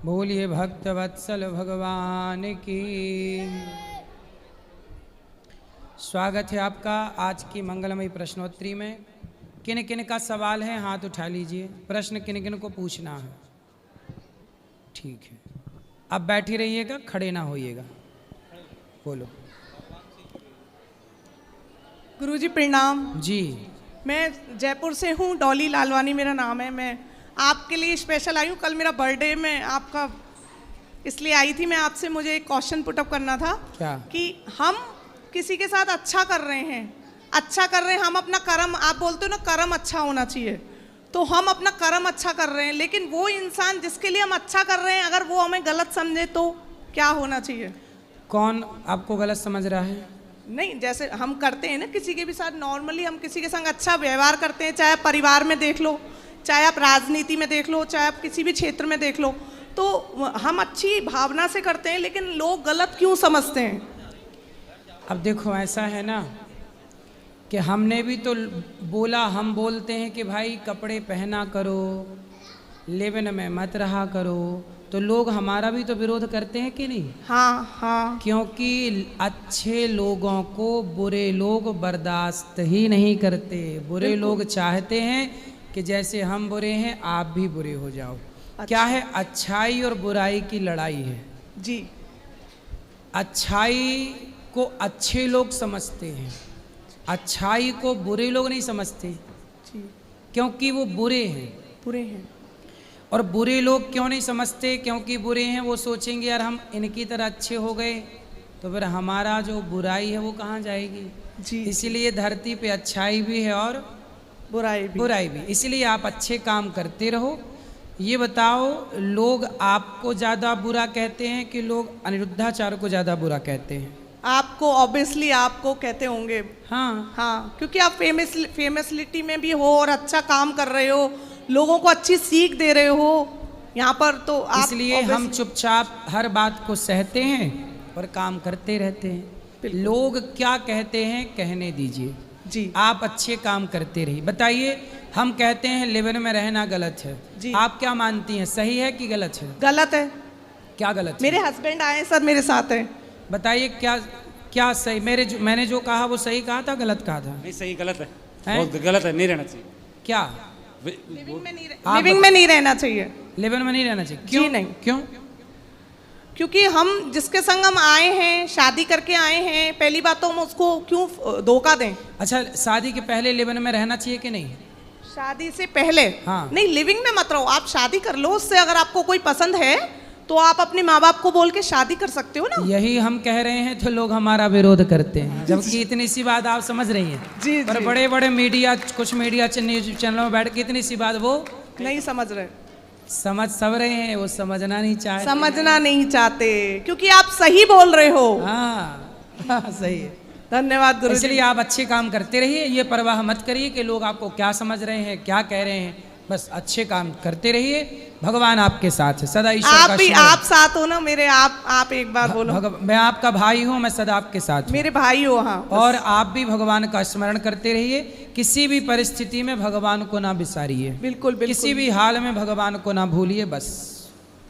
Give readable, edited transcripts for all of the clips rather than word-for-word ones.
बोलिए भक्त वत्सल भगवान की। स्वागत है आपका आज की मंगलमयी प्रश्नोत्तरी में। किन किन का सवाल है हाथ उठा लीजिए। प्रश्न किन किन को पूछना है। ठीक है, अब बैठी रहिएगा, खड़े ना होइएगा। बोलो। गुरुजी प्रणाम जी। मैं जयपुर से हूँ, डॉली लालवानी मेरा नाम है। मैं आपके लिए स्पेशल आई हूँ। कल मेरा बर्थडे में आपका इसलिए आई थी मैं आपसे। मुझे एक क्वेश्चन पुटअप करना था। क्या? कि हम किसी के साथ अच्छा कर रहे हैं, हम अपना कर्म, आप बोलते हो ना कर्म अच्छा होना चाहिए, तो हम अपना कर्म अच्छा कर रहे हैं, लेकिन वो इंसान जिसके लिए हम अच्छा कर रहे हैं अगर वो हमें गलत समझे तो क्या होना चाहिए? कौन आपको गलत समझ रहा है? नहीं, जैसे हम करते हैं ना किसी के भी साथ, नॉर्मली हम किसी के संग अच्छा व्यवहार करते हैं, चाहे आप परिवार में देख लो, चाहे आप राजनीति में देख लो, चाहे आप किसी भी क्षेत्र में देख लो, तो हम अच्छी भावना से करते हैं, लेकिन लोग गलत क्यों समझते हैं? अब देखो, ऐसा है ना कि हमने भी तो बोला, हम बोलते हैं कि भाई कपड़े पहना करो, लेवन में मत रहा करो, तो लोग हमारा भी तो विरोध करते हैं कि नहीं? हाँ हाँ। क्योंकि अच्छे लोगों को बुरे लोग बर्दाश्त ही नहीं करते। बुरे लोग चाहते हैं कि जैसे हम बुरे हैं आप भी बुरे हो जाओ। अच्छा। क्या है, अच्छाई और बुराई की लड़ाई है जी। अच्छाई को अच्छे लोग समझते हैं, अच्छाई को बुरे लोग नहीं समझते, जी। क्योंकि वो बुरे हैं। बुरे हैं। और बुरे लोग क्यों नहीं समझते? क्योंकि बुरे हैं, वो सोचेंगे यार हम इनकी तरह अच्छे हो गए तो फिर हमारा जो बुराई है वो कहाँ जाएगी। जी। इसीलिए धरती पे अच्छाई भी है और बुराई भी। इसलिए आप अच्छे काम करते रहो। ये बताओ, लोग आपको ज़्यादा बुरा कहते हैं कि लोग अनिरुद्धाचार्य को ज़्यादा बुरा कहते हैं? आपको ऑब्वियसली आपको कहते होंगे। हाँ हाँ, क्योंकि आप फेमसलिटी में भी हो और अच्छा काम कर रहे हो, लोगों को अच्छी सीख दे रहे हो यहाँ पर, तो आप इसलिए हम चुपचाप हर बात को सहते हैं और काम करते रहते हैं। लोग क्या कहते हैं कहने दीजिए जी। आप अच्छे काम करते रहिए। बताइए, हम कहते हैं लिवन में रहना गलत है जी। आप क्या मानती हैं, सही है कि गलत है? गलत है। क्या गलत है? मेरे हस्बैंड आए सर, मेरे साथ है। बताइए क्या सही? मैंने जो कहा वो सही कहा था, गलत कहा था? नहीं, सही गलत है। बहुत गलत है, नहीं रहना चाहिए। क्या? लिविंग में नहीं रहना चाहिए। लिवन में नहीं रहना चाहिए? क्यों? जी नहीं। क्यों? क्योंकि हम जिसके संग हम आए हैं, शादी करके आए हैं, पहली बात तो हम उसको क्यों धोखा दें? अच्छा, शादी के पहले लिवन में रहना चाहिए कि नहीं? शादी से पहले? हाँ। नहीं, लिविंग में मत रहो, आप शादी कर लो। उससे अगर आपको कोई पसंद है तो आप अपने माँ बाप को बोल के शादी कर सकते हो ना। यही हम कह रहे हैं तो लोग हमारा विरोध करते हैं, जबकि इतनी सी बात आप समझ रही हैं। जी, पर जी। बड़े बड़े मीडिया, कुछ मीडिया न्यूज चैनलों में बैठ के इतनी सी बात वो नहीं समझ रहे। समझ सब रहे हैं, वो समझना नहीं चाहते। समझना नहीं चाहते क्योंकि आप सही बोल रहे हो। हाँ सही है। धन्यवाद गुरु। इसलिए आप अच्छे काम करते रहिए, ये परवाह मत करिए कि लोग आपको क्या समझ रहे हैं, क्या कह रहे हैं। बस अच्छे काम करते रहिए, भगवान आपके साथ है सदा। ईश्वर आप का भी स्मरण। आप साथ हो ना मेरे? आप एक बार बोलो। मैं आपका भाई हूँ, मैं सदा आपके साथ हूँ। मेरे भाई हो। हाँ। और आप भी भगवान का स्मरण करते रहिए। किसी भी परिस्थिति में भगवान को ना बिसारिए। बिल्कुल बिल्कुल। किसी भी हाल में भगवान को ना भूलिए। बस।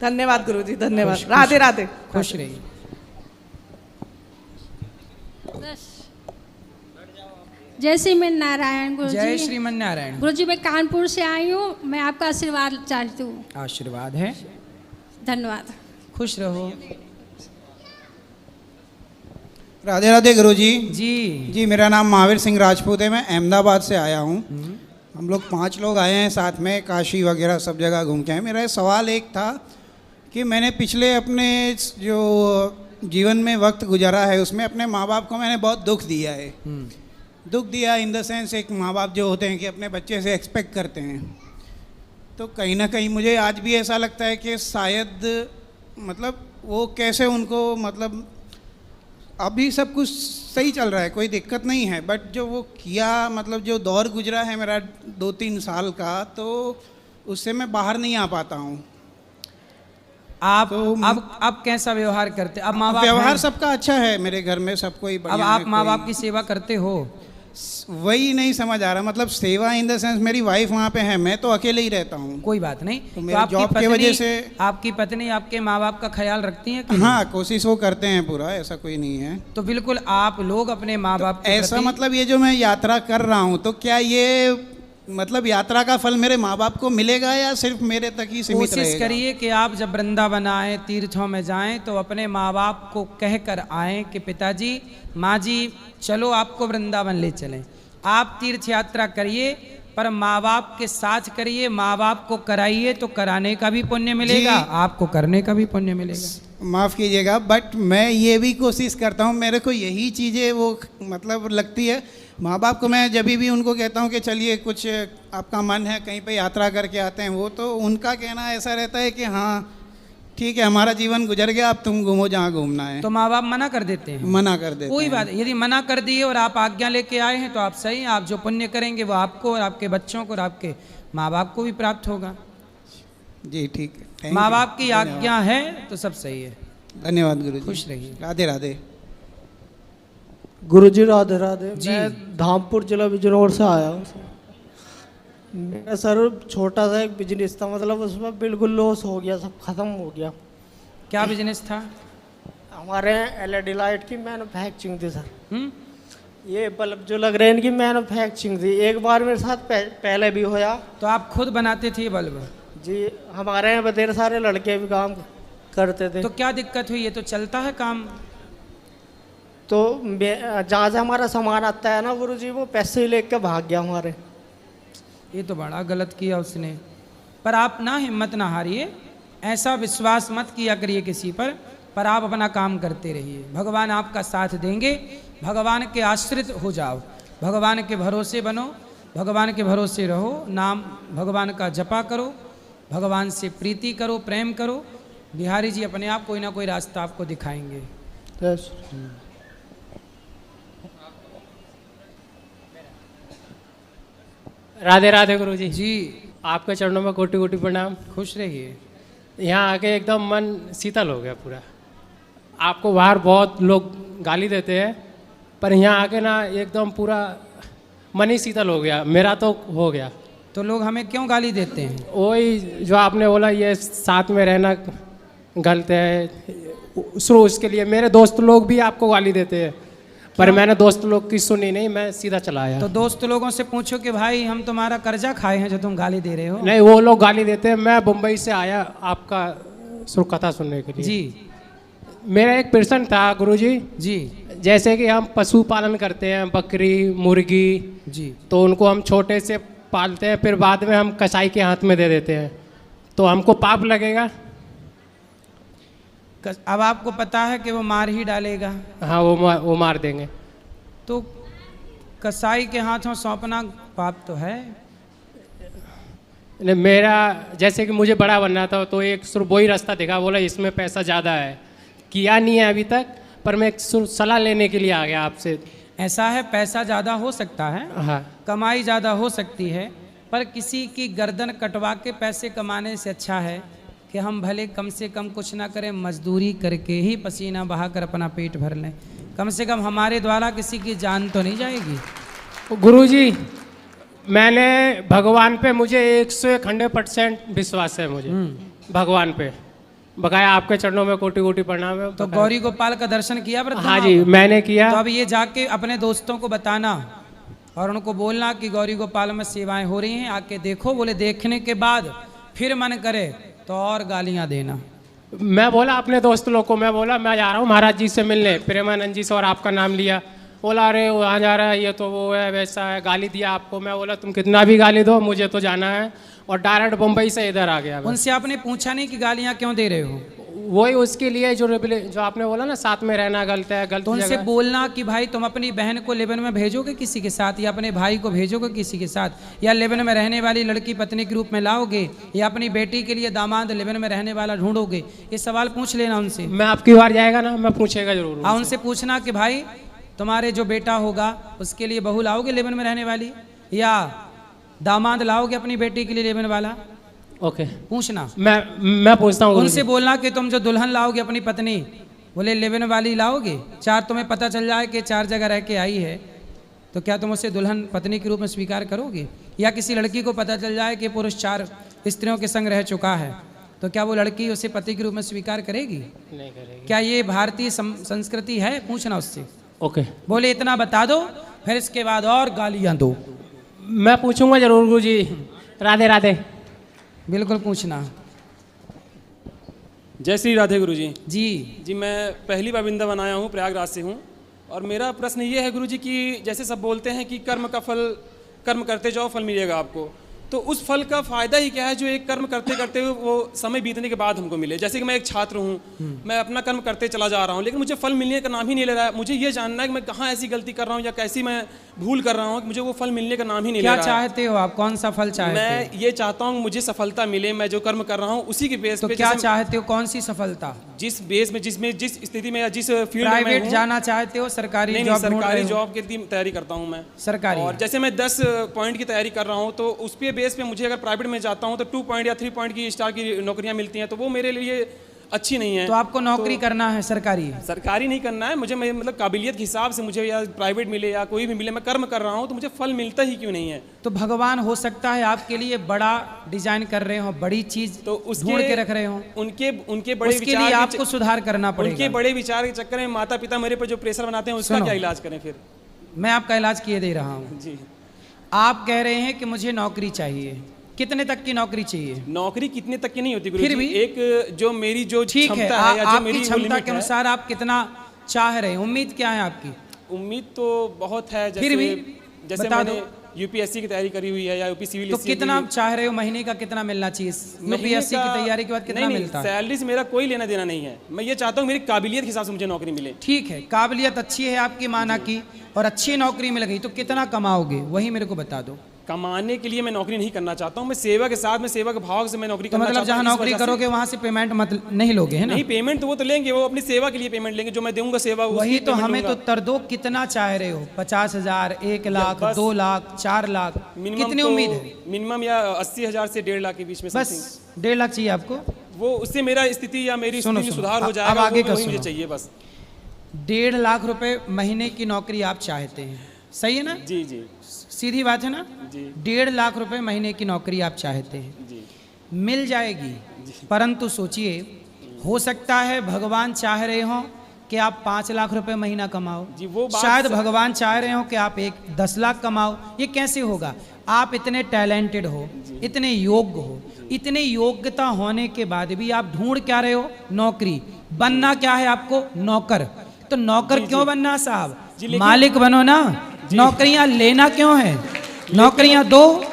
धन्यवाद गुरुजी, धन्यवाद। खुश- राधे राधे। खुश रहिए। जय श्रीमन नारायण गुरुजी। जय श्रीमन नारायण। गुरुजी, मैं कानपुर से आई हूँ, मैं आपका आशीर्वाद चाहती हूँ। आशीर्वाद है। धन्यवाद। खुश रहो। राधे राधे गुरुजी। जी। मेरा नाम महावीर सिंह राजपूत है, मैं अहमदाबाद से आया हूँ। हम लोग 5 लोग आए हैं साथ में, काशी वगैरह सब जगह घूम के आए। मेरा सवाल एक था कि मैंने पिछले अपने जो जीवन में वक्त गुजारा है उसमें अपने माँ बाप को मैंने बहुत दुख दिया है। दुख दिया इन द सेंस, एक माँ बाप जो होते हैं कि अपने बच्चे से एक्सपेक्ट करते हैं, तो कहीं ना कहीं मुझे आज भी ऐसा लगता है कि शायद मतलब वो कैसे उनको, मतलब अभी सब कुछ सही चल रहा है, कोई दिक्कत नहीं है, बट जो वो किया, मतलब जो दौर गुजरा है मेरा 2-3 साल का, तो उससे मैं बाहर नहीं आ पाता हूँ। आप तो अब कैसा व्यवहार करते? अब माँ बाप व्यवहार हैं? सबका अच्छा है मेरे घर में, सबको ही बढ़िया अब है, आप माँ कोई- बाप की सेवा करते हो? वही नहीं समझ आ रहा, मतलब सेवा इन द सेंस मेरी वाइफ वहाँ पे है, मैं तो अकेले ही रहता हूँ। कोई बात नहीं। तो मेरी जॉब की वजह से आपकी पत्नी आपके माँ बाप का ख्याल रखती है कि नहीं? हाँ, कोशिश वो करते हैं पूरा, ऐसा कोई नहीं है। तो बिल्कुल आप लोग अपने माँ बाप के ऐसा प्रति- मतलब ये जो मैं यात्रा कर रहा हूँ, तो क्या ये मतलब यात्रा का फल मेरे माँ बाप को मिलेगा या सिर्फ मेरे तक ही सीमित कोशिश रहेगा? करिए कि आप जब वृंदावन आए, तीर्थों में जाएं, तो अपने माँ बाप को कह कर आएँ कि पिताजी, माँ जी, चलो आपको वृंदावन ले चलें। आप तीर्थ यात्रा करिए, पर माँ बाप के साथ करिए। माँ बाप को कराइए तो कराने का भी पुण्य मिलेगा, आपको करने का भी पुण्य मिलेगा। माफ़ कीजिएगा, बट मैं ये भी कोशिश करता हूँ, मेरे को यही चीज़ें वो मतलब लगती है। माँ बाप को मैं जब भी उनको कहता हूँ कि चलिए कुछ आपका मन है कहीं पे यात्रा करके आते हैं, वो तो उनका कहना ऐसा रहता है कि हाँ ठीक है, हमारा जीवन गुजर गया, अब तुम घूमो जहाँ घूमना है। तो माँ बाप मना कर देते हैं? मना कर देते कोई हैं। बात, यदि मना कर दिए और आप आज्ञा लेके आए हैं तो आप सही हैं। आप जो पुण्य करेंगे वो आपको और आपके बच्चों को और आपके माँ बाप को भी प्राप्त होगा। जी ठीक है, थैंक माँ यू। बाप की आज्ञा है तो सब सही है। धन्यवाद गुरु जी, खुश रहिए। राधे राधे। गुरुजी राधे राधे। जी। मैं धामपुर जिला बिजनौर से आया हूँ सर। मेरा सर छोटा सा एक बिजनेस था, मतलब उसमें बिल्कुल लॉस हो गया, सब खत्म हो गया। क्या बिजनेस था? हमारे एलईडी लाइट की मैन्युफैक्चरिंग थी सर। हम्म? ये बल्ब जो लग रहे हैं इनकी मैन्युफैक्चरिंग थी। एक बार मेरे साथ पहले भी होया। तो आप खुद बनाते थे ये बल्ब? जी, हमारे यहाँ ढेर सारे लड़के भी काम करते थे। तो क्या दिक्कत हुई? ये तो चलता है काम। तो जहाँ से हमारा सामान आता है ना गुरुजी, वो पैसे लेके भाग गया हमारे। ये तो बड़ा गलत किया उसने। पर आप ना हिम्मत ना हारिए, ऐसा विश्वास मत किया करिए किसी पर आप अपना काम करते रहिए। भगवान आपका साथ देंगे। भगवान के आश्रित हो जाओ, भगवान के भरोसे बनो, भगवान के भरोसे रहो, नाम भगवान का जपा करो, भगवान से प्रीति करो, प्रेम करो। बिहारी जी अपने आप कोई ना कोई रास्ता आपको दिखाएंगे। यस। राधे राधे गुरु जी। जी आपके चरणों में कोटि कोटि प्रणाम। खुश रहिए। यहाँ आके एकदम मन शीतल हो गया पूरा। आपको बाहर बहुत लोग गाली देते हैं, पर यहाँ आके ना एकदम पूरा मन ही शीतल हो गया। मेरा तो हो गया। तो लोग हमें क्यों गाली देते हैं? वही जो आपने बोला, ये साथ में रहना गलत है, शुरू उसके लिए मेरे दोस्त लोग भी आपको गाली देते हैं, पर मैंने दोस्त लोग की सुनी नहीं, मैं सीधा चला आया। तो दोस्त लोगों से पूछो कि भाई हम तुम्हारा कर्जा खाए हैं जो तुम गाली दे रहे हो। नहीं, वो लोग गाली देते हैं। मैं मुंबई से आया आपका कथा सुनने के लिए। जी मेरा एक प्रश्न था गुरुजी। जी जैसे कि हम पशुपालन करते हैं, बकरी, मुर्गी, जी। तो उनको हम छोटे से पालते हैं, फिर बाद में हम कसाई के हाथ में दे देते हैं, तो हमको पाप लगेगा? अब आपको पता है कि वो मार ही डालेगा। हाँ, वो मार देंगे। तो कसाई के हाथों सौंपना पाप तो है। नहीं, मेरा जैसे कि मुझे बड़ा बनना था, तो एक सिर्फ वही रास्ता देखा, बोला इसमें पैसा ज़्यादा है। किया नहीं है अभी तक, पर मैं एक सलाह लेने के लिए आ गया आपसे। ऐसा है, पैसा ज़्यादा हो सकता है, हाँ, कमाई ज़्यादा हो सकती है, पर किसी की गर्दन कटवा के पैसे कमाने से अच्छा है कि हम भले कम से कम कुछ ना करें, मजदूरी करके ही पसीना बहाकर अपना पेट भर लें। कम से कम हमारे द्वारा किसी की जान तो नहीं जाएगी। गुरुजी, मैंने भगवान पे मुझे 101% विश्वास है। मुझे भगवान पे बकाया आपके चरणों में कोटि कोटि प्रणाम है। तो गौरी गोपाल का दर्शन किया व्रत? हाँ जी, मैंने किया। तो अब ये जाके अपने दोस्तों को बताना और उनको बोलना कि गौरी गोपाल में सेवाएं हो रही हैं, आके देखो। बोले देखने के बाद फिर मन करे तो और गालियां देना। मैं बोला अपने दोस्त लोग को, मैं बोला मैं जा रहा हूँ महाराज जी से मिलने, प्रेमानंद जी से, और आपका नाम लिया। बोला अरे वहाँ जा रहा है, ये तो वो है, वैसा है, गाली दिया आपको। मैं बोला तुम कितना भी गाली दो, मुझे तो जाना है, और डायरेक्ट मुंबई से इधर आ गया। उनसे आपने पूछा नहीं कि गालियां क्यों दे रहे हो? वही उसके लिए जो आपने बोला ना, साथ में रहना गलत है, गलत तो उनसे जगह। बोलना कि भाई तुम अपनी बहन को लेबन में भेजोगे किसी के साथ, या अपने भाई को भेजोगे किसी के साथ, या लेबन में रहने वाली लड़की पत्नी के रूप में लाओगे, या अपनी बेटी के लिए दामाद लेबन में रहने वाला ढूंढोगे? ये सवाल पूछ लेना उनसे। मैं आपकी बार जाएगा ना, मैं पूछेगा जरूर। हाँ, उनसे पूछना कि भाई तुम्हारे जो बेटा होगा उसके लिए बहू लाओगे लेबन में रहने वाली, या दामाद लाओगे अपनी बेटी के लिए लेबन वाला? ओके, पूछना। मैं पूछता हूँ उनसे बोलना कि तुम जो दुल्हन लाओगे अपनी पत्नी, बोले लेबन वाली लाओगे, 4 तुम्हें पता चल जाए कि 4 जगह रह के आई है, तो क्या तुम उसे दुल्हन पत्नी के रूप में स्वीकार करोगे? या किसी लड़की को पता चल जाए कि पुरुष 4 स्त्रियों के संग रह चुका है, तो क्या वो लड़की उसे पति के रूप में स्वीकार करेगी? नहीं करेगी। क्या ये भारतीय संस्कृति है? पूछना उससे। ओके, बोले इतना बता दो, फिर इसके बाद और गालियां दो। मैं पूछूंगा जरूर गुरुजी। राधे राधे। बिल्कुल पूछना। जय श्री राधे गुरुजी। जी जी, मैं पहली बार वृंदावन आया हूँ, प्रयागराज से हूँ। और मेरा प्रश्न ये है गुरुजी कि जैसे सब बोलते हैं कि कर्म का फल, कर्म करते जाओ फल मिलेगा आपको, तो उस फल का फायदा ही क्या है जो एक कर्म करते करते हुए वो समय बीतने के बाद हमको मिले? जैसे कि मैं एक छात्र हूँ, मैं अपना कर्म करते चला जा रहा हूँ, लेकिन मुझे फल मिलने का नाम ही नहीं ले रहा है। मुझे ये जानना है कि मैं कहाँ ऐसी गलती कर रहा हूँ या कैसी मैं भूल कर रहा हूँ कि मुझे वो फल मिलने का नाम ही नहीं ले क्या रहा है। चाहते हो आप? कौन सा फल चाहते हो? मैं ये चाहता हूँ मुझे सफलता मिले, मैं जो कर्म कर रहा हूँ उसी के बेस तो पे। क्या जैसे चाहते हो? कौन सी सफलता? जिस बेस में, जिस स्थिति में या जिस फील्ड में मैं प्राइवेट हूँ। जाना चाहते हो? सरकारी नहीं, जॉब ढूंढ रहे सरकारी हो? जॉब की तैयारी करता हूँ मैं। सरकारी। और जैसे मैं 10 पॉइंट की तैयारी कर रहा हूँ, तो उस पे बेस पे मुझे अगर प्राइवेट में जाता हूँ तो 2 पॉइंट या 3 पॉइंट की स्टार की नौकरियाँ मिलती हैं, तो वो मेरे लिए अच्छी नहीं है। तो आपको नौकरी करना है सरकारी? सरकारी नहीं करना है मुझे, मैं मतलब काबिलियत के हिसाब से मुझे, या प्राइवेट मिले या कोई भी मिले, मैं कर्म कर रहा हूँ तो मुझे फल मिलता ही क्यों नहीं है? तो भगवान हो सकता है आपके लिए बड़ा डिजाइन कर रहे हो, बड़ी चीज तो उसके ढूंढ के रख रहे हो, उनके बड़े उसके लिए आपको सुधार करना उनके पड़ेगा। बड़े विचार के चक्कर में माता पिता मेरे पर जो प्रेशर बनाते हैं उसका सुनो। क्या इलाज करें फिर? मैं आपका इलाज किए दे रहा हूँ। जी, आप कह रहे हैं कि मुझे नौकरी चाहिए, कितने तक की नौकरी चाहिए? नौकरी कितने तक की नहीं होती फिर गुरुजी, भी एक जो मेरी जो ठीक है, क्षमता है या जो आपकी मेरी वो क्षमता लिमिट के है। अनुसार आप कितना चाह रहे हैं? उम्मीद क्या है आपकी? उम्मीद तो बहुत है, फिर भी जैसे बता मैंने दो। यूपीएससी की तैयारी करी हुई है या यूपी सिविल। तो कितना आप चाह रहे हो? महीने का कितना मिलना चाहिए? यूपीएससी की तैयारी के बाद कितना मिलता है? सैलरी से मेरा कोई लेना देना नहीं है। मैं ये चाहता हूँ मेरी काबिलियत के हिसाब से मुझे नौकरी मिले। ठीक है, काबिलियत अच्छी है आपकी, माना की, और अच्छी नौकरी मिल गई तो कितना कमाओगे वही मेरे को बता दो। कमाने के लिए मैं नौकरी नहीं करना चाहता हूँ, मैं सेवा के साथ में, सेवा के भाव से मैं नौकरी तो करना मतलब चाहता जहाँ हूँ। इस नौकरी वजह से- करोगे वहां से पेमेंट मतलब नहीं लोगे, है ना? नहीं, पेमेंट तो वो तो लेंगे, वो अपनी सेवा के लिए पेमेंट लेंगे, जो मैं दूंगा सेवा वही तो हमें तो उत्तर दो, कितना चाह रहे हो? 50,000, 1 लाख, बस 2 लाख, 4 लाख, कितनी उम्मीद है? मिनिमम या 80,000 से 1.5 लाख के बीच में बस something। 1.5 लाख चाहिए आपको? वो उससे मेरा स्थिति या मेरी सुनो, स्थिति में सुनो, सुधार हो अब जाएगा, आगे का वही मुझे सुनो। चाहिए बस। 1.5 लाख रुपए महीने की नौकरी आप चाहते हैं, सही है ना? जी जी सीधी बात है ना? जी 1.5 लाख रुपए महीने की नौकरी आप चाहते हैं, जी मिल जाएगी। परंतु सोचिए, हो सकता है भगवान चाह रहे हो कि आप 5 लाख रुपए महीना कमाओ, जी, वो बात शायद भगवान चाह रहे हो कि आप 10 लाख कमाओ। ये कैसे होगा? आप इतने टैलेंटेड हो, इतने योग्य हो, इतने योग्यता होने के बाद भी आप ढूंढ क्या रहे हो? नौकरी। बनना क्या है आपको? नौकर। तो नौकर क्यों बनना साहब? मालिक बनो ना, नौकरियां लेना क्यों है? नौकरियां दो,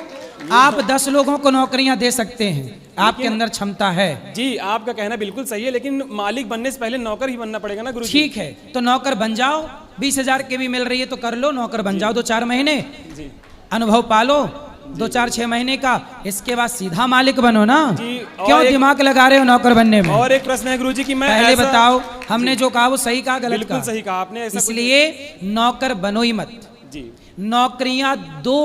आप 10 लोगों को नौकरियां दे सकते हैं, आपके अंदर क्षमता है। जी, आपका कहना बिल्कुल सही है, लेकिन मालिक बनने से पहले नौकर ही बनना पड़ेगा ना गुरुजी। ठीक है, तो नौकर बन जाओ, 20,000 के भी मिल रही है तो कर लो, नौकर बन जाओ 2-4 महीने, जी अनुभव पालो 2-4-6 महीने का, इसके बाद सीधा मालिक बनो ना। जी, और क्यों एक- दिमाग लगा रहे हो नौकर बनने में? और एक प्रश्न है गुरुजी कि मैं पहले ऐसा- बताओ, हमने जो कहा वो सही कहा गलत बिल्कुल कहा? सही कहा आपने। ऐसा कुछ- इसलिए नौकर बनो ही मत, जी नौकरियां दो।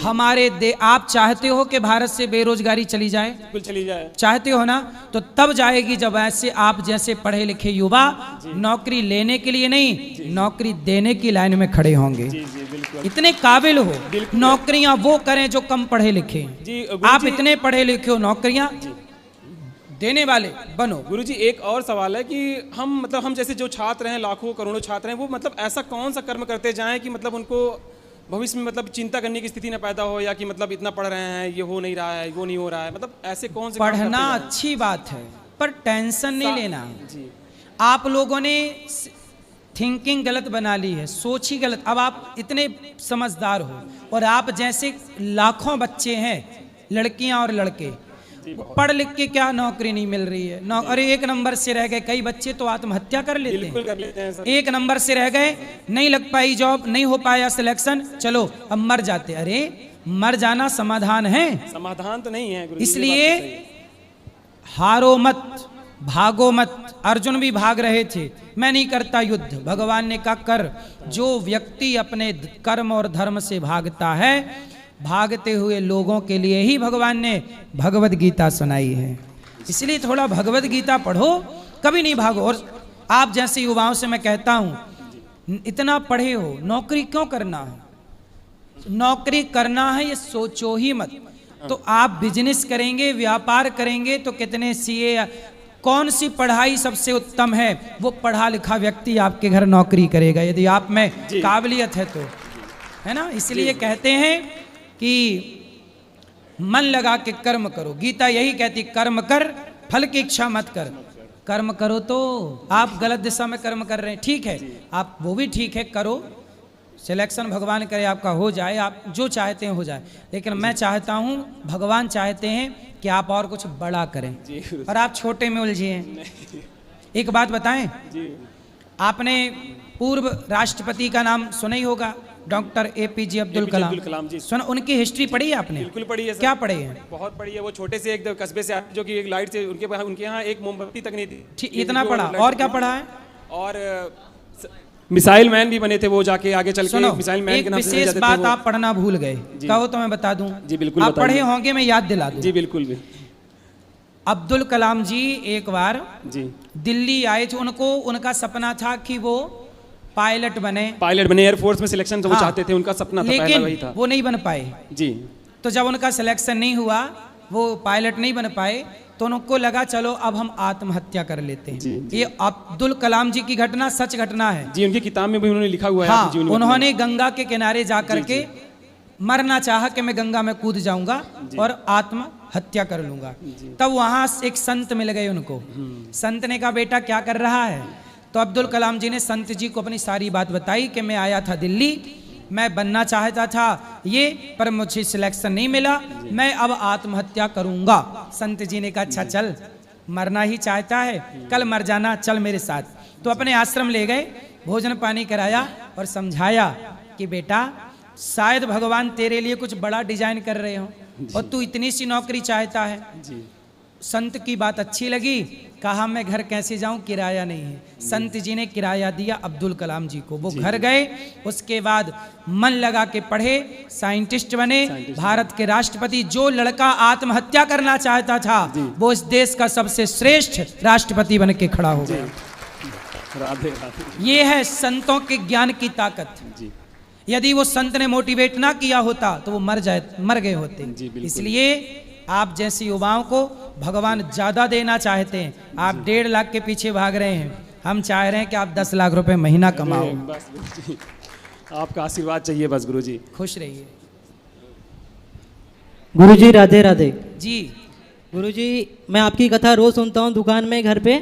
हमारे आप चाहते हो कि भारत से बेरोजगारी चली जाए? बिल्कुल चली जाए। चाहते हो ना? तो तब जाएगी जब ऐसे आप जैसे पढ़े लिखे युवा नौकरी लेने के लिए नहीं, नौकरी देने की लाइन में खड़े होंगे। जी जी बिल्कुल इतने काबिल हो, नौकरियां वो करें जो कम पढ़े लिखे हैं। जी आप इतने पढ़े लिखे हो, नौकरियां देने वाले बनो। गुरुजी, एक और सवाल है कि हम जैसे जो छात्र हैं, लाखों करोड़ों छात्र हैं, वो मतलब ऐसा कौन सा कर्म करते जाएं कि मतलब उनको भविष्य में मतलब चिंता करने की स्थिति न पैदा हो, या कि मतलब इतना पढ़ रहे हैं, ये हो नहीं रहा है, वो नहीं हो रहा है, मतलब ऐसे कौन से काम करते पढ़ना जाएं? अच्छी बात है, पर टेंशन नहीं लेना। जी आप लोगों ने थिंकिंग गलत बना ली है, सोच ही गलत। अब आप इतने समझदार हो और आप जैसे लाखों बच्चे हैं, लड़कियां और लड़के, पढ़ लिख के क्या नौकरी नहीं मिल रही है? अरे 1 नंबर से रह गए, कई बच्चे तो आत्महत्या कर लेते बिल्कुल हैं। कर लेते हैं सर। 1 नंबर से रह गए, नहीं लग पाई जॉब, नहीं हो पाया सिलेक्शन, चलो अब मर जाते। अरे मर जाना समाधान है? समाधान तो नहीं है गुरुजी, ये इसलिए बात तो सही है। हारो मत, भागो मत। अर्जुन भी भाग रहे थे, मैं नहीं करता युद्ध। भगवान ने कहा कर। जो व्यक्ति अपने कर्म और धर्म से भागता है, भागते हुए लोगों के लिए ही भगवान ने भगवत गीता सुनाई है। इसलिए थोड़ा भगवत गीता पढ़ो, कभी नहीं भागो। और आप जैसे युवाओं से मैं कहता हूँ, इतना पढ़े हो, नौकरी क्यों करना है? नौकरी करना है ये सोचो ही मत। तो आप बिजनेस करेंगे, व्यापार करेंगे तो कितने सीए, कौन सी पढ़ाई सबसे उत्तम है? वो पढ़ा लिखा व्यक्ति आपके घर नौकरी करेगा यदि आप में काबिलियत है तो, है ना। इसलिए कहते हैं कि मन लगा के कर्म करो। गीता यही कहती, कर्म कर फल की इच्छा मत कर। कर्म करो तो आप गलत दिशा में कर्म कर रहे हैं, ठीक है, आप वो भी ठीक है, करो, सिलेक्शन भगवान करे आपका हो जाए, आप जो चाहते हैं हो जाए। लेकिन मैं चाहता हूँ, भगवान चाहते हैं कि आप और कुछ बड़ा करें और आप छोटे में उलझे हैं। एक बात बताएं, आपने पूर्व राष्ट्रपति का नाम सुना ही होगा, डॉक्टर APJ अब्दुल कलाम जी। सुना? उनकी हिस्ट्री पढ़ी है आपने? बिल्कुल पढ़ी है सर। क्या पढ़े हैं? बहुत पढ़ी है। वो छोटे से एक कस्बे से आए, जो कि एक लाइट से उनके यहाँ एक मोमबत्ती तक नहीं थी। ठीक, इतना पढ़ा। और क्या पढ़ा है? और मिसाइल मैन भी बने थे वो, जाके आगे चल के मिसाइल मैन के नाम से विशेष बात आप पढ़ना भूल गए, कहो तो मैं बता दूं। जी बिल्कुल, आप पढ़े होंगे, मैं याद दिला दूं। जी बिल्कुल भी। अब्दुल कलाम जी एक बार जी दिल्ली आए थे, उनको उनका सपना था कि वो पायलट बने, एयरफोर्स में सिलेक्शन तो वो चाहते थे, उनका सपना था, पहला वही था। वो नहीं बन पाए जी। तो जब उनका सिलेक्शन नहीं हुआ, वो पायलट नहीं बन पाए, तो उनको लगा चलो अब हम आत्महत्या कर लेते हैं। जी। ये अब्दुल कलाम जी की घटना सच घटना है जी, उनकी किताब में भी उन्होंने लिखा हुआ है। हाँ, जीवन में उन्होंने गंगा के किनारे जाकर के मरना चाहा कि मैं गंगा में कूद जाऊंगा और आत्महत्या कर लूंगा। तब वहां एक संत मिल गए उनको। संत ने कहा बेटा क्या कर रहा है? तो अब्दुल कलाम जी ने संत जी को अपनी सारी बात बताई कि मैं आया था दिल्ली, मैं बनना चाहता था ये, पर मुझे सिलेक्शन नहीं मिला, मैं अब आत्महत्या करूंगा। संत जी ने कहा अच्छा चल, मरना ही चाहता है, कल मर जाना, चल मेरे साथ। तो अपने आश्रम ले गए, भोजन पानी कराया और समझाया कि बेटा शायद भगवान तेरे लिए कुछ बड़ा डिजाइन कर रहे हो और तू इतनी सी नौकरी चाहता है। संत की बात अच्छी लगी, कहा मैं घर कैसे जाऊं, किराया नहीं है। संत जी ने किराया दिया अब्दुल कलाम जी को, वो घर गए, उसके बाद मन लगा के पढ़े, साइंटिस्ट बने, भारत के राष्ट्रपति। जो लड़का आत्महत्या करना चाहता था वो इस देश का सबसे श्रेष्ठ राष्ट्रपति बन के खड़ा हो गया। राधे राधे। ये है संतों के ज्ञान की ताकत। यदि वो संत ने मोटिवेट ना किया होता तो वो मर गए होते। इसलिए आप जैसे युवाओं को भगवान ज्यादा देना चाहते हैं। आप 1.5 लाख के पीछे भाग रहे हैं, हम चाह रहे हैं कि आप 10 लाख रुपए महीना कमाओ। बस आपका आशीर्वाद चाहिए बस गुरुजी। खुश रहिए। गुरुजी राधे राधे। जी गुरुजी, मैं आपकी कथा रोज सुनता हूँ दुकान में, घर पे।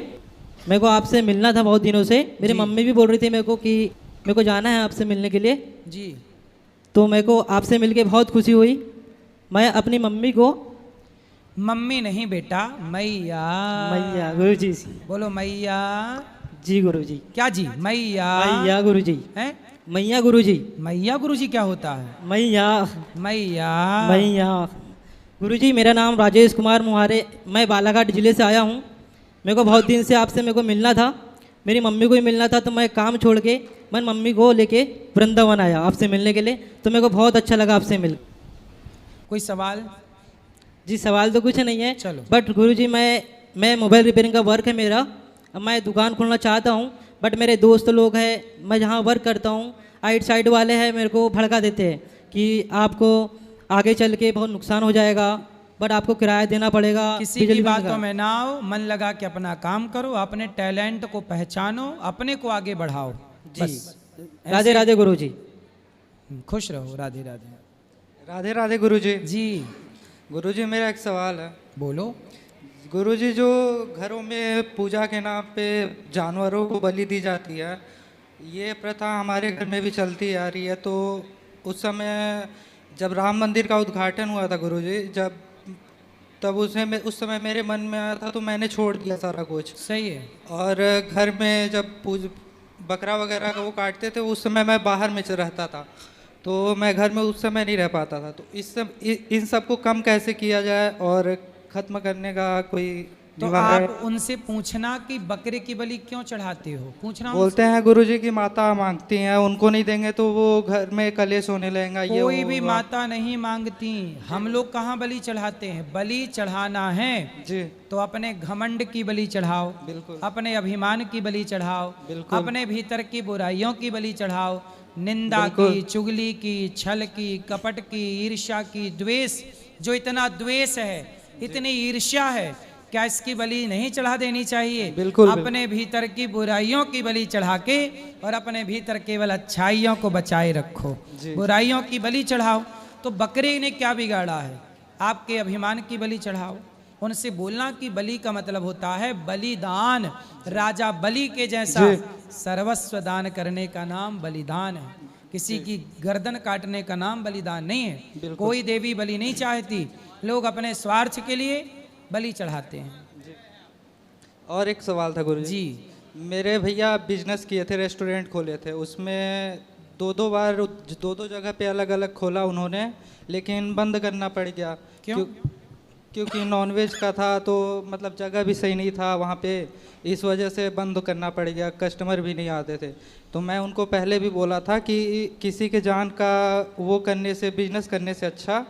मेरे को आपसे मिलना था बहुत दिनों से। मेरी मम्मी भी बोल रही थी मेरे को कि मेरे को जाना है आपसे मिलने के लिए। जी। तो मेरे को आपसे मिलके बहुत खुशी हुई। मैं अपनी मम्मी को, मम्मी नहीं बेटा, मैया। मैया गुरुजी। बोलो मैया। जी गुरुजी। क्या जी? मैया। मैया गुरुजी। हैं? मैया गुरुजी। मैया गुरुजी क्या होता है? मैया। मैया। मैया गुरुजी। मेरा नाम राजेश कुमार मुहारे, मैं बालाघाट जिले से आया हूँ। मेरे को बहुत दिन से आपसे मेरे को मिलना था, मेरी मम्मी को भी मिलना था। तो मैं काम छोड़ के मैं मम्मी को लेके वृंदावन आया आपसे मिलने के लिए। तो मेरे को बहुत अच्छा लगा आपसे मिल। कोई सवाल? जी सवाल तो कुछ नहीं है, चलो। बट गुरुजी मैं मोबाइल रिपेयरिंग का वर्क है मेरा। अब मैं दुकान खोलना चाहता हूँ, बट मेरे दोस्त लोग हैं, मैं जहाँ वर्क करता हूँ आइट साइड वाले हैं, मेरे को भड़का देते हैं कि आपको आगे चल के बहुत नुकसान हो जाएगा, बट आपको किराया देना पड़ेगा। किसी की बातों में ना आओ, मन लगा के अपना काम करो, अपने टैलेंट को पहचानो, अपने को आगे बढ़ाओ। जी राधे राधे गुरुजी। खुश रहो। राधे राधे। राधे राधे गुरुजी। जी गुरुजी, मेरा एक सवाल है। बोलो। गुरुजी, जो घरों में पूजा के नाम पे जानवरों को बलि दी जाती है, ये प्रथा हमारे घर में भी चलती आ रही है। तो उस समय जब राम मंदिर का उद्घाटन हुआ था गुरुजी, तब उस समय मेरे मन में आया था, तो मैंने छोड़ दिया सारा कुछ। सही है। और घर में जब बकरा वगैरह का वो काटते थे, उस समय मैं बाहर में रहता था, तो मैं घर में उस समय नहीं रह पाता था। तो इन सब को कम कैसे किया जाए और खत्म करने का कोई तो आप उनसे पूछना कि बकरे की बलि क्यों चढ़ाते हो, पूछना। बोलते हैं गुरुजी की माता मांगती हैं, उनको नहीं देंगे तो वो घर में कलेश होने लगेगा। ये कोई भी माता नहीं मांगती। हम लोग कहाँ बलि चढ़ाते हैं? बलि चढ़ाना है जी तो अपने घमंड की बलि चढ़ाओ, बिल्कुल। अपने अभिमान की बलि चढ़ाओ, बिल्कुल। अपने भीतर की बुराइयों की बलि चढ़ाओ, निंदा की, चुगली की, छल की, कपट की, ईर्ष्या की, द्वेष, जो इतना द्वेष है, इतनी ईर्ष्या है, क्या इसकी बलि नहीं चढ़ा देनी चाहिए? बिल्कुल, अपने भीतर की बुराइयों की बलि चढ़ा के और अपने भीतर केवल अच्छाइयों को बचाए रखो, बुराइयों की बलि चढ़ाओ। तो बकरे ने क्या बिगाड़ा है? आपके अभिमान की बलि चढ़ाओ। उनसे बोलना कि बलि का मतलब होता है बलिदान। राजा बलि के जैसा सर्वस्व दान करने का नाम बलिदान है। किसी की गर्दन काटने का नाम बलिदान नहीं है। कोई देवी बलि नहीं चाहती, लोग अपने स्वार्थ के लिए बलि चढ़ाते हैं। और एक सवाल था गुरुजी। जी, मेरे भैया बिजनेस किए थे, रेस्टोरेंट खोले थे, उसमें दो दो जगह पे अलग अलग खोला उन्होंने, लेकिन बंद करना पड़ गया। क्यों? क्योंकि नॉनवेज का था, तो मतलब जगह भी सही नहीं था वहाँ पे, इस वजह से बंद करना पड़ गया, कस्टमर भी नहीं आते थे। तो मैं उनको पहले भी बोला था कि किसी के जान का वो करने से, बिजनेस करने से अच्छा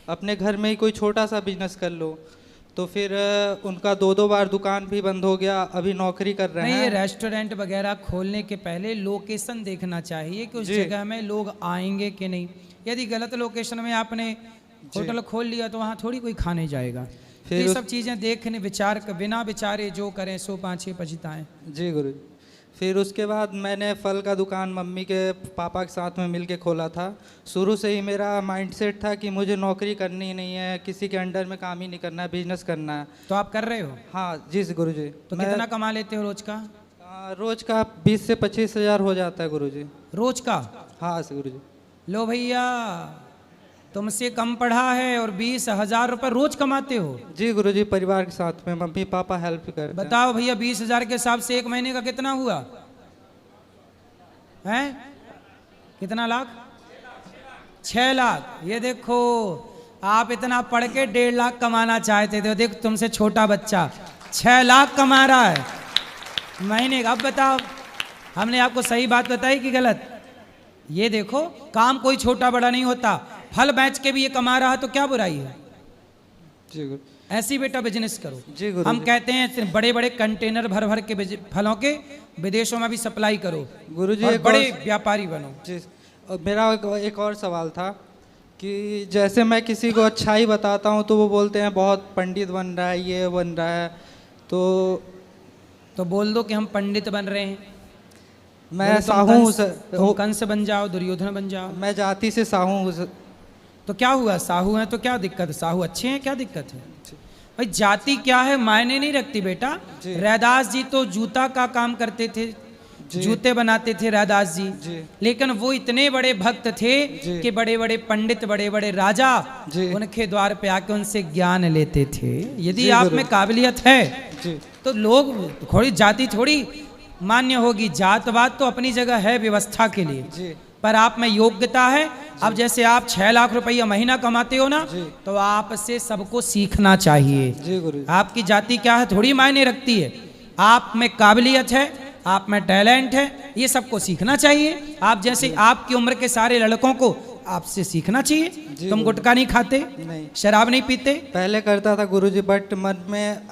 अपने घर में ही कोई छोटा सा बिजनेस कर लो। तो फिर उनका दो बार दुकान भी बंद हो गया, अभी नौकरी कर रहे नहीं, हैं। ये रेस्टोरेंट वगैरह खोलने के पहले लोकेशन देखना चाहिए कि उस जगह में लोग आएंगे कि नहीं। यदि गलत लोकेशन में आपने होटल खोल लिया तो वहाँ थोड़ी कोई खाने जाएगा। फिर ये सब चीज़ें देखने विचार कर, बिना विचारे जो करें सो पाँचे पछताएं। जी गुरु। फिर उसके बाद मैंने फल का दुकान मम्मी के पापा के साथ में मिलके खोला था। शुरू से ही मेरा माइंडसेट था कि मुझे नौकरी करनी नहीं है, किसी के अंडर में काम ही नहीं करना है, बिजनेस करना है। तो आप कर रहे हो? हाँ जी गुरुजी। तो कितना कमा लेते हो रोज का? रोज का 20 से 25 हज़ार हो जाता है गुरुजी। रोज का? हाँ गुरुजी। लो भैया, तुमसे कम पढ़ा है और 20,000 रुपये रोज कमाते हो? जी गुरुजी, परिवार के साथ में मम्मी पापा हेल्प करते हैं। बताओ भैया, 20,000 के हिसाब से एक महीने का कितना हुआ है? कितना लाख? 6 लाख। ये देखो, आप इतना पढ़ के 1.5 लाख कमाना चाहते थे, देखो तुमसे छोटा बच्चा 6 लाख कमा रहा है महीने का। अब बताओ, हमने आपको सही बात बताई कि गलत? ये देखो, काम कोई छोटा बड़ा नहीं होता। फल बेच के भी ये कमा रहा है तो क्या बुराई है? जी गुरु। ऐसी बेटा बिजनेस करो। जी गुरु। हम कहते हैं बड़े बड़े कंटेनर भर भर के फलों के विदेशों में भी सप्लाई करो गुरुजी, और एक बड़े और- व्यापारी बनो। जी। और मेरा एक और सवाल था कि जैसे मैं किसी को अच्छाई बताता हूँ तो वो बोलते हैं बहुत पंडित बन रहा है, ये बन रहा है, तो बोल दो कि हम पंडित बन रहे हैं। मैं बोलो, साहू हूँ सर। तुम कंस बन जाओ, दुर्योधन बन जाओ। मैं जाति से साहू हूँ सर। तो क्या हुआ? साहू हैं तो क्या दिक्कत है? साहू अच्छे हैं, क्या दिक्कत है? भाई जाति क्या है मायने नहीं रखती बेटा। रैदास जी तो जूता का काम करते थे, जूते बनाते थे रैदास जी। लेकिन वो इतने बड़े भक्त थे कि बड़े बड़े पंडित, बड़े बड़े राजा उनके द्वार पे आके उनसे ज्ञान लेते थे। यदि आप में काबिलियत है तो लोग थोड़ी जाति थोड़ी मान्य होगी। जातवाद तो अपनी जगह है व्यवस्था के लिए, पर आप में योग्यता है। अब जैसे आप 6 लाख रुपया महीना कमाते हो ना, तो आपसे सबको सीखना चाहिए। जी गुरु। आपकी जाति क्या है थोड़ी मायने रखती है। आप में काबिलियत है, आप में टैलेंट है, ये सबको सीखना चाहिए। आप जैसे आपकी उम्र के सारे लड़कों को आपसे सीखना चाहिए। तुम गुटखा नहीं खाते, नहीं, शराब नहीं पीते? पहले करता था गुरुजी, बट मन में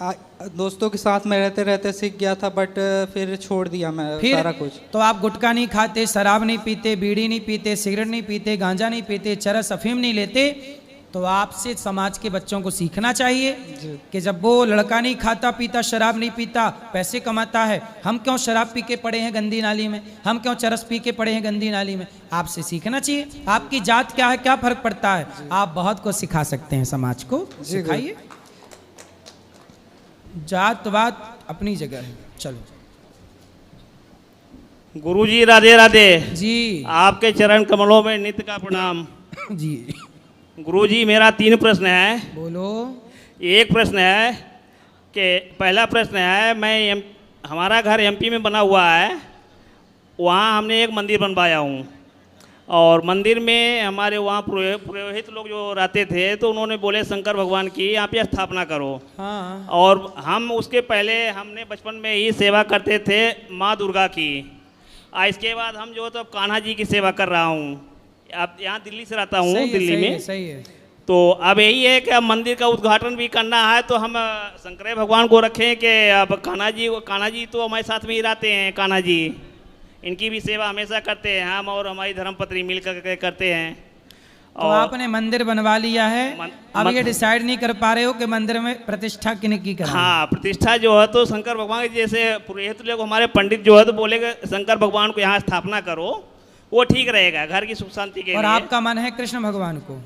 दोस्तों के साथ में रहते रहते सीख गया था, बट फिर छोड़ दिया मैं फिर सारा कुछ। तो आप गुटखा नहीं खाते, शराब नहीं पीते, बीड़ी नहीं पीते, सिगरेट नहीं पीते, गांजा नहीं पीते, चरस अफीम नहीं लेते, तो आपसे समाज के बच्चों को सीखना चाहिए कि जब वो लड़का नहीं खाता पीता, शराब नहीं पीता, पैसे कमाता है, हम क्यों शराब पी के पड़े हैं गंदी नाली में, हम क्यों चरस पी के पड़े हैं गंदी नाली में? आपसे सीखना चाहिए। आपकी जात क्या है, क्या फर्क पड़ता है? आप बहुत कुछ सिखा सकते हैं समाज को, सिखाइए। जातवाद अपनी जगह है। चलो गुरुजी, राधे राधे जी। आपके चरण कमलों में नित्य का प्रणाम जी। गुरुजी, मेरा 3 प्रश्न है। बोलो। एक प्रश्न है कि पहला प्रश्न है, हमारा घर एमपी में बना हुआ है, वहाँ हमने एक मंदिर बनवाया हूँ, और मंदिर में हमारे वहाँ पुरोहित लोग जो रहते थे, तो उन्होंने बोले शंकर भगवान की यहाँ पे स्थापना करो। हाँ। और हम उसके पहले हमने बचपन में ही सेवा करते थे माँ दुर्गा की। इसके बाद हम जो तो कान्हा जी की सेवा कर रहा हूँ। अब यहाँ दिल्ली से रहता हूँ, दिल्ली में। सही है। तो अब यही है कि अब मंदिर का उद्घाटन भी करना है, तो हम शंकर भगवान को रखें कि अब कान्हा जी तो हमारे साथ में ही रहते हैं, कान्हा जी इनकी भी सेवा हमेशा करते हैं हम, और हमारी धर्मपत्नी मिल कर करते हैं। तो आपने मंदिर बनवा लिया है, अब ये डिसाइड नहीं कर पा रहे हो कि मंदिर में प्रतिष्ठा किन की कराएं? हाँ, प्रतिष्ठा जो है तो शंकर भगवान की, जैसे पुरोहित लोग हमारे पंडित जो है तो बोले कि शंकर भगवान को यहाँ स्थापना करो, वो ठीक रहेगा घर की सुख शांति के लिए। और आपका मन है कृष्ण भगवान को?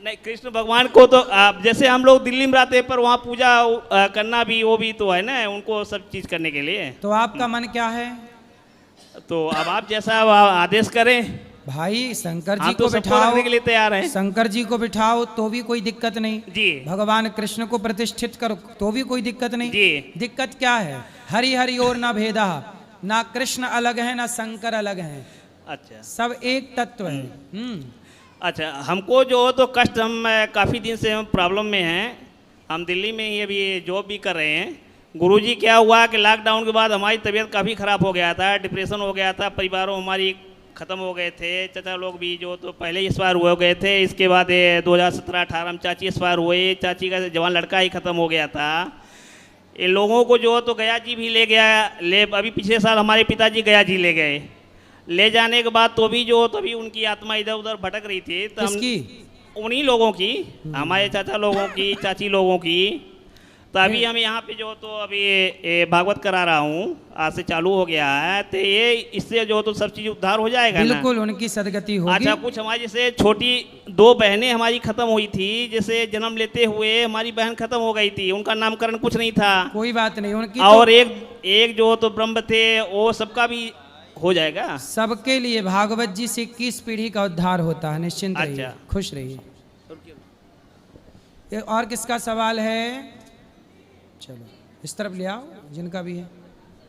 नहीं, कृष्ण भगवान को तो आप जैसे हम लोग दिल्ली में रहते हैं, पर वहाँ पूजा करना भी वो भी तो है ना, उनको सब चीज़ करने के लिए। तो आपका मन क्या है? तो अब आप जैसा आदेश करें भाई, शंकर जी हम को तो सबको बिठाओ, रखने के लिए तैयार हैं। शंकर जी को बिठाओ तो भी कोई दिक्कत नहीं जी। भगवान कृष्ण को प्रतिष्ठित करो तो भी कोई दिक्कत नहीं जी। दिक्कत क्या है? हरि हरि और ना भेदा, ना कृष्ण अलग है ना शंकर अलग है, अच्छा, सब एक तत्व है। अच्छा, हमको जो हो तो कष्ट, हम काफ़ी दिन से हम प्रॉब्लम में हैं। हम दिल्ली में ही अभी जॉब भी कर रहे हैं। गुरुजी क्या हुआ कि लॉकडाउन के बाद हमारी तबीयत काफ़ी ख़राब हो गया था, डिप्रेशन हो गया था, परिवारों हमारी ख़त्म हो गए थे। चाचा लोग भी जो तो पहले ही एक्सपायर हो गए थे, इसके बाद 2017-18 में चाची एक्सपायर हुए, चाची का जवान लड़का ही ख़त्म हो गया था। ये लोगों को जो तो गया जी भी ले गया, अभी पिछले साल हमारे पिताजी गया जी ले गए। ले जाने के बाद तो भी जो तो भी उनकी आत्मा इधर उधर भटक रही थी। तो हम उन्हीं लोगों की, हमारे चाचा लोगों की, चाची लोगों की। तो अभी हम यहाँ पे जो तो अभी भागवत करा रहा हूँ, आज से चालू हो गया है। तो ये इससे जो तो सब चीज़ उद्धार हो जाएगा ना? बिल्कुल, उनकी सदगति होगी। अच्छा, कुछ हमारी जैसे छोटी 2 बहनें हमारी ख़त्म हुई थी, जैसे जन्म लेते हुए हमारी बहन ख़त्म हो गई थी, उनका नामकरण कुछ नहीं था। कोई बात नहीं, उनकी और एक जो तो ब्रह्म थे, वो सबका भी हो जाएगा। सबके लिए भागवत जी से 21 पीढ़ी का उद्धार होता है। निश्चिंत रहिए, अच्छा। खुश रहिए। और किसका सवाल है? चलो इस तरफ ले आओ जिनका भी है।